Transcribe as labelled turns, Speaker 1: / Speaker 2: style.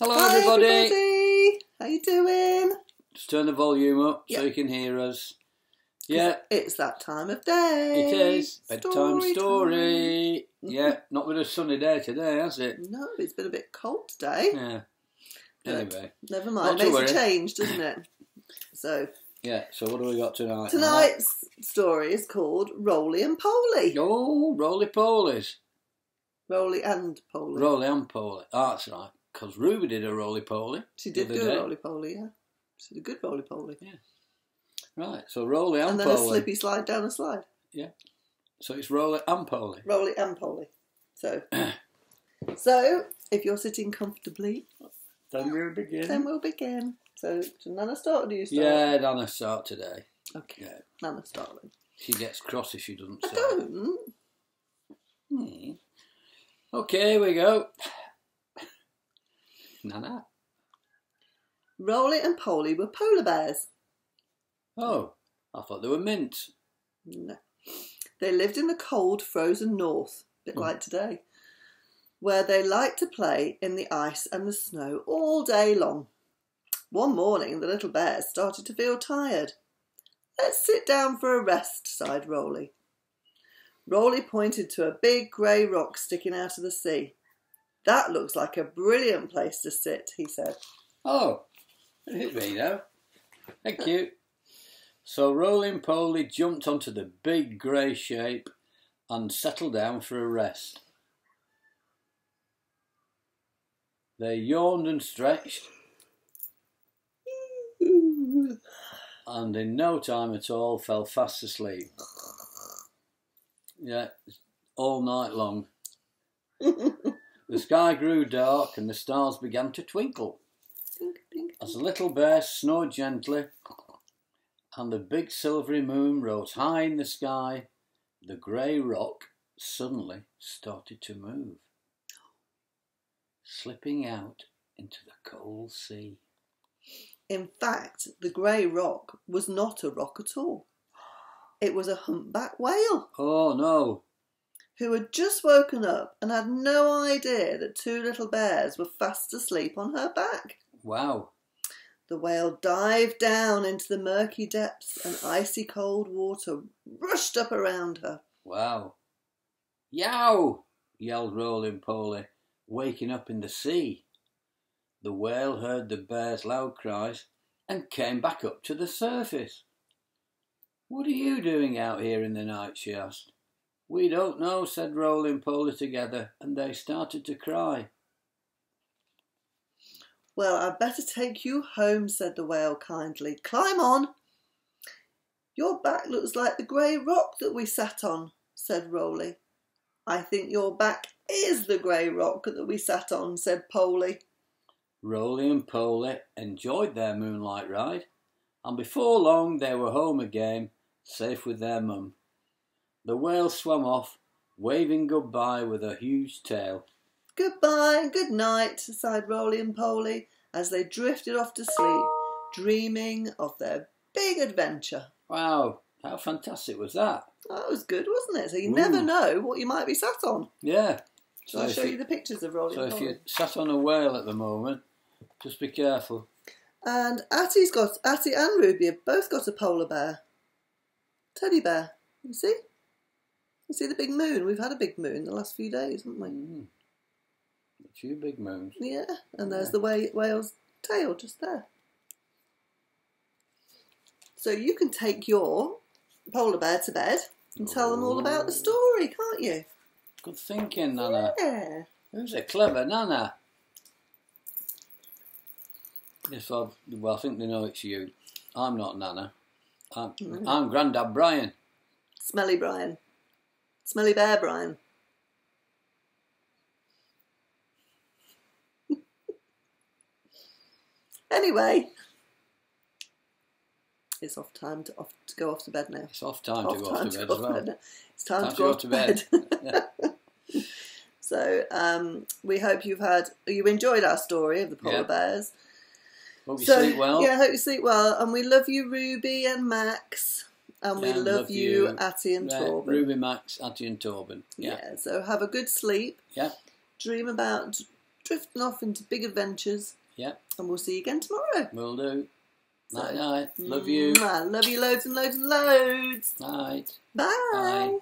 Speaker 1: Hello
Speaker 2: Hi
Speaker 1: everybody.
Speaker 2: How you doing?
Speaker 1: Just turn the volume up so
Speaker 2: Yep.
Speaker 1: you can hear us. Yeah,
Speaker 2: It's that time of day.
Speaker 1: it is. Bedtime story.
Speaker 2: time.
Speaker 1: Yeah, not with a sunny day today, has it?
Speaker 2: No, it's been a bit cold today.
Speaker 1: Yeah.
Speaker 2: But
Speaker 1: Anyway.
Speaker 2: never mind.
Speaker 1: Not to
Speaker 2: It makes a
Speaker 1: worry.
Speaker 2: change, doesn't it? So
Speaker 1: Yeah, so what do we got tonight?
Speaker 2: tonight's story is called Roly and Poly.
Speaker 1: Oh, Roly Polies.
Speaker 2: Roly and Poly.
Speaker 1: Roly and Poly. Oh, that's right. Because Ruby did a Roly Poly.
Speaker 2: She did
Speaker 1: the other
Speaker 2: do
Speaker 1: day.
Speaker 2: a Roly Poly, yeah. She did a good Roly Poly.
Speaker 1: Yeah. Right, so Roly and
Speaker 2: And then
Speaker 1: Poly.
Speaker 2: a slippy slide down a slide.
Speaker 1: Yeah. So it's Roly and Poly.
Speaker 2: Roly and Poly. So if you're sitting comfortably,
Speaker 1: Then we'll begin.
Speaker 2: then we'll begin. So, should Nana start or do you start?
Speaker 1: Yeah, Donna start today.
Speaker 2: Okay.
Speaker 1: Yeah.
Speaker 2: Nana start then.
Speaker 1: She gets cross if she doesn't
Speaker 2: I
Speaker 1: start.
Speaker 2: don't.
Speaker 1: Okay, here we go. Nana.
Speaker 2: Roly and Poly were polar bears.
Speaker 1: Oh, I thought they were mints.
Speaker 2: No. They lived in the cold, frozen north, a bit like today, where they liked to play in the ice and the snow all day long. One morning, the little bears started to feel tired. Let's sit down for a rest, sighed Roly. Roly pointed to a big grey rock sticking out of the sea. That looks like a brilliant place to sit, he said.
Speaker 1: Oh, hit me now. Thank you. So Roly and Poly jumped onto the big grey shape and settled down for a rest. They yawned and stretched, and in no time at all fell fast asleep. Yeah, all night long. The sky grew dark and the stars began to twinkle. As the little bear snored gently and the big silvery moon rose high in the sky, the grey rock suddenly started to move, slipping out into the cold sea.
Speaker 2: In fact, the grey rock was not a rock at all. It was a humpback whale
Speaker 1: Oh no!
Speaker 2: who had just woken up and had no idea that two little bears were fast asleep on her back.
Speaker 1: Wow!
Speaker 2: The whale dived down into the murky depths and icy cold water rushed up around her.
Speaker 1: Wow! Yow! Yelled Roly and Poly, waking up in the sea. The whale heard the bear's loud cries and came back up to the surface. What are you doing out here in the night? She asked. We don't know, said Roly and Poly together, and they started to cry.
Speaker 2: Well, I'd better take you home, said the whale kindly. Climb on. Your back looks like the grey rock that we sat on, said Roly. I think your back is the grey rock that we sat on, said Poly.
Speaker 1: Roly and Poly enjoyed their moonlight ride, and before long they were home again, safe with their mum. The whale swam off, waving goodbye with her huge tail.
Speaker 2: Goodbye and good night, sighed Roly and Poly as they drifted off to sleep, dreaming of their big adventure.
Speaker 1: Wow, how fantastic was that?
Speaker 2: That was good, wasn't it? So you never know what you might be sat on.
Speaker 1: Yeah.
Speaker 2: Shall I show you the pictures of Roly
Speaker 1: So
Speaker 2: and
Speaker 1: if
Speaker 2: Poly?
Speaker 1: you're sat on a whale at the moment, just be careful.
Speaker 2: And Attie and Ruby have both got a polar bear. Teddy bear. You see? You see the big moon? We've had a big moon the last few days, haven't we?
Speaker 1: A few big moons.
Speaker 2: Yeah, and there's the whale's tail just there. So you can take your polar bear to bed and tell them all about the story, can't you?
Speaker 1: Good thinking, Nana.
Speaker 2: Yeah.
Speaker 1: Who's a clever Nana? Yes, well, I think they know it's you. I'm not Nana. I'm Grandad Brian.
Speaker 2: Smelly Brian. Smelly Bear Brian. Anyway, it's time to go off to bed now.
Speaker 1: It's off time to go off to bed as well.
Speaker 2: It's time to go off to bed. So we hope you enjoyed our story of the polar bears.
Speaker 1: Hope you sleep well.
Speaker 2: Yeah, hope you sleep well. And we love you, Ruby and Max. And we love you, Attie and Torben.
Speaker 1: Ruby, Max, Attie and Torben.
Speaker 2: Yeah, so have a good sleep.
Speaker 1: Yeah.
Speaker 2: Dream about drifting off into big adventures.
Speaker 1: Yep.
Speaker 2: And we'll see you again tomorrow.
Speaker 1: Will do.
Speaker 2: So,
Speaker 1: Night night. Love you.
Speaker 2: Love you loads and loads and loads.
Speaker 1: Night.
Speaker 2: Bye.
Speaker 1: Bye.